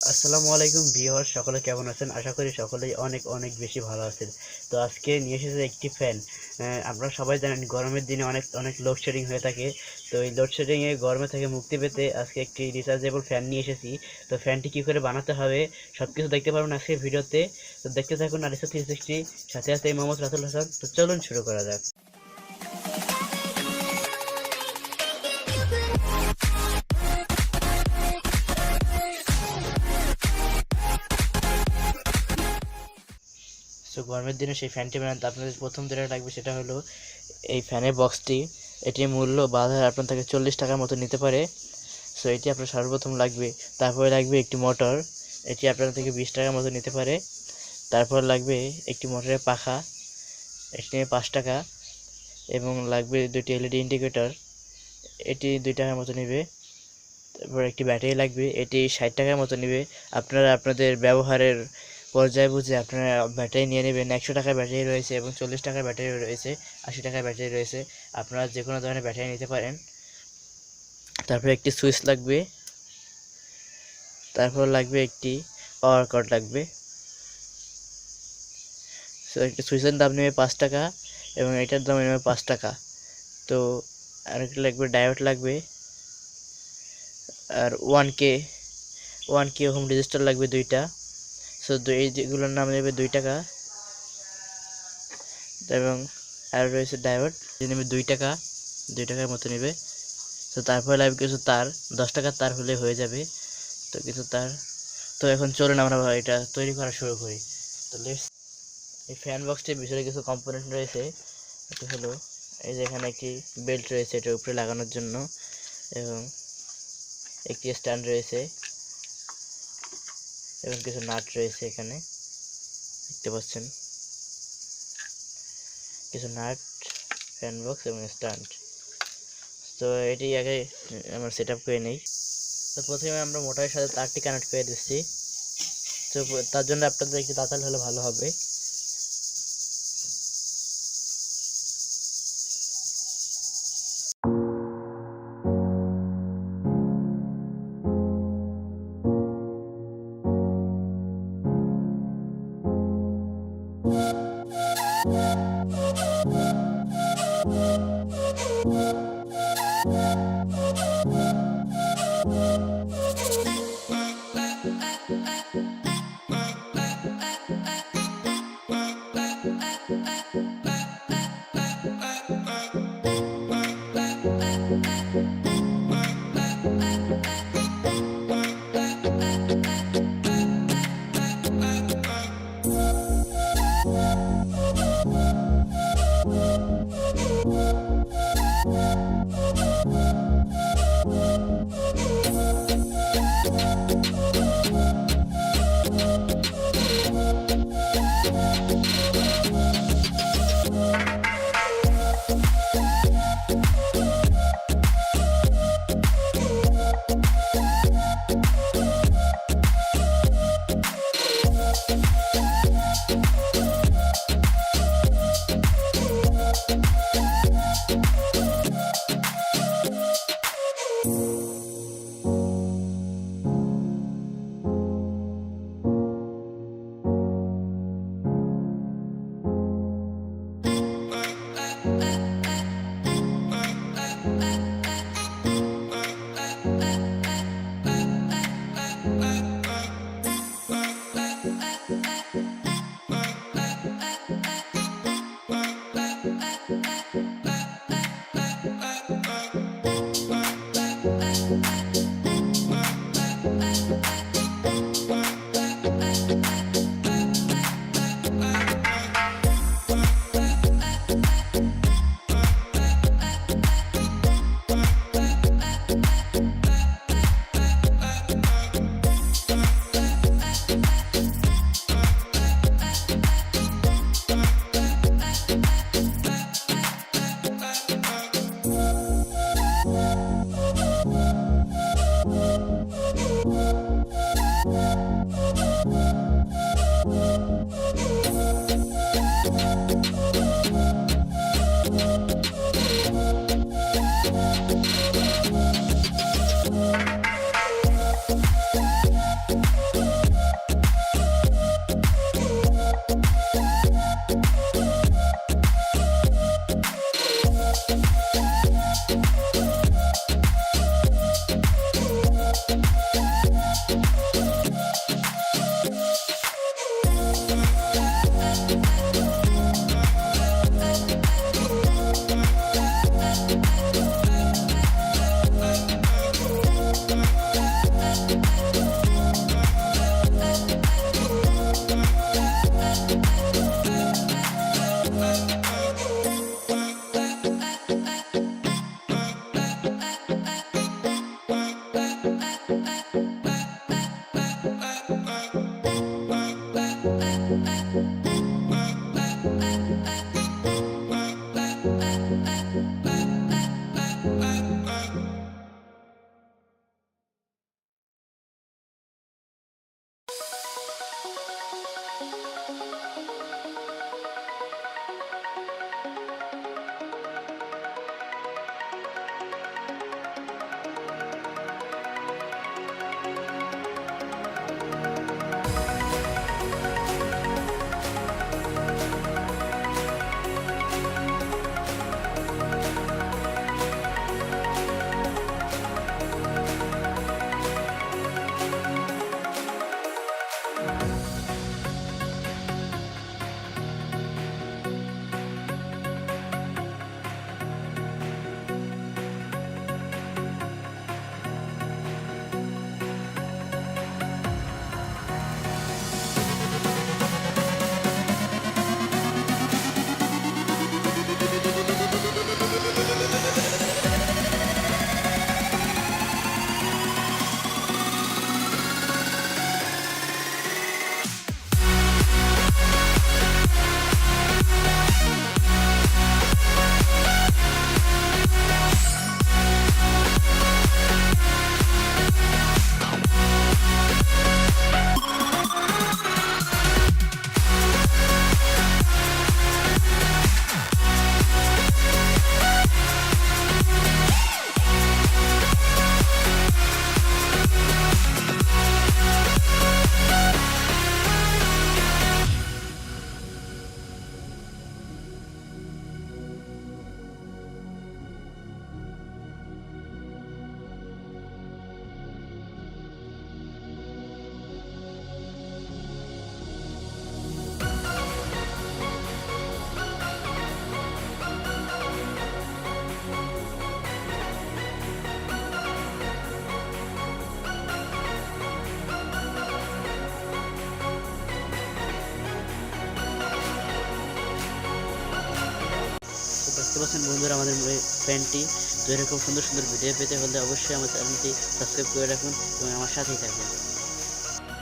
আসসালামু আলাইকুম ভিউয়ার, সকলে কেমন আছেন? আশা করি সকলেই অনেক অনেক বেশি ভালো আছেন। তো আজকে নিয়ে এসেছে একটি ফ্যান। আপনারা সবাই জানেন গরমের দিনে অনেক অনেক লোডশেডিং হয়ে থাকে। তো এই লোডশেডিংয়ে গরমে থেকে মুক্তি পেতে আজকে একটি রিচার্জেবল ফ্যান নিয়ে এসেছি। তো ফ্যানটি কী করে বানাতে হবে সব কিছু দেখতে পারবেন আজকের ভিডিওতে। তো দেখতে থাকুন আরিসা 360, সাথে আছে মোহাম্মদ রাতুল হাসান। তো চলুন শুরু করা যাক। সো গরমের দিনে সেই ফ্যানটি বানাতে আপনাদের প্রথম যেটা লাগবে সেটা হলো এই ফ্যানের বক্সটি। এটির মূল্য বাজারে আপনার থেকে 40 টাকার মতো নিতে পারে। সো এটি আপনার সর্বপ্রথম লাগবে। তারপরে লাগবে একটি মোটর, এটি আপনার থেকে 20 টাকার মতো নিতে পারে। তারপর লাগবে একটি মোটরের পাখা, এটি নেবে 5 টাকা। এবং লাগবে দুটি এলইডি ইন্ডিকেটর, এটি 2 টাকার মতো নেবে। তারপর একটি ব্যাটারি লাগবে, এটি 60 টাকার মতো নেবে। আপনারা আপনাদের ব্যবহারের পর্যায়ে বুঝে আপনারা ব্যাটারি নিয়ে নেবেন। 100 টাকার ব্যাটারি রয়েছে এবং 40 টাকার ব্যাটারি রয়েছে, 80 টাকার ব্যাটারি রয়েছে। আপনারা যে কোনো ধরনের ব্যাটারি নিতে পারেন। তারপর একটি সুইচ লাগবে, তারপর লাগবে একটি পাওয়ার কর্ড লাগবে। সো একটি সুইচের দাম নেবে 5 টাকা এবং এটার দাম নেবে 5 টাকা। তো আরেকটা লাগবে ডায়োড লাগবে, আর 1K হোম রেজিস্টার লাগবে 2টা। সো এই যেগুলোর নাম নেবে 2 টাকা। এবং আর রয়েছে ডায়োড, যে নেবে 2 টাকা, 2 টাকার মতো নেবে। তো তারপরে লাগবে কিছু তার, 10 টাকার তার হলে হয়ে যাবে। তো কিছু তার। তো এখন চলুন আমরা এটা তৈরি করা শুরু করি। তো এই ফ্যান বক্সটির ভিতরে কিছু কম্পোনেন্ট রয়েছে। এটা হলো এই যে এখানে একটি বেল্ট রয়েছে এটার উপরে লাগানোর জন্য, এবং একটি স্ট্যান্ড রয়েছে এবং কিছু নাট রয়েছে এখানে দেখতে পাচ্ছেন, কিছু নাট, ফ্যান বক্স এবং স্ট্যান্ড। তো এটি আগে আমরা সেট আপ করে নিই। তো প্রথমে আমরা মোটরের সাথে তারটি কানেক্ট করে দিচ্ছি। তো তার জন্য আপনাদের একটু তাড়াতাড়ি হলে ভালো হবে। দেখতে পাচ্ছেন বন্ধুরা আমাদের ফ্যানটি। তো এরকম সুন্দর সুন্দর ভিডিও পেতে হলে অবশ্যই আমার চ্যানেলটি সাবস্ক্রাইব করে রাখুন এবং আমার সাথেই থাকুন।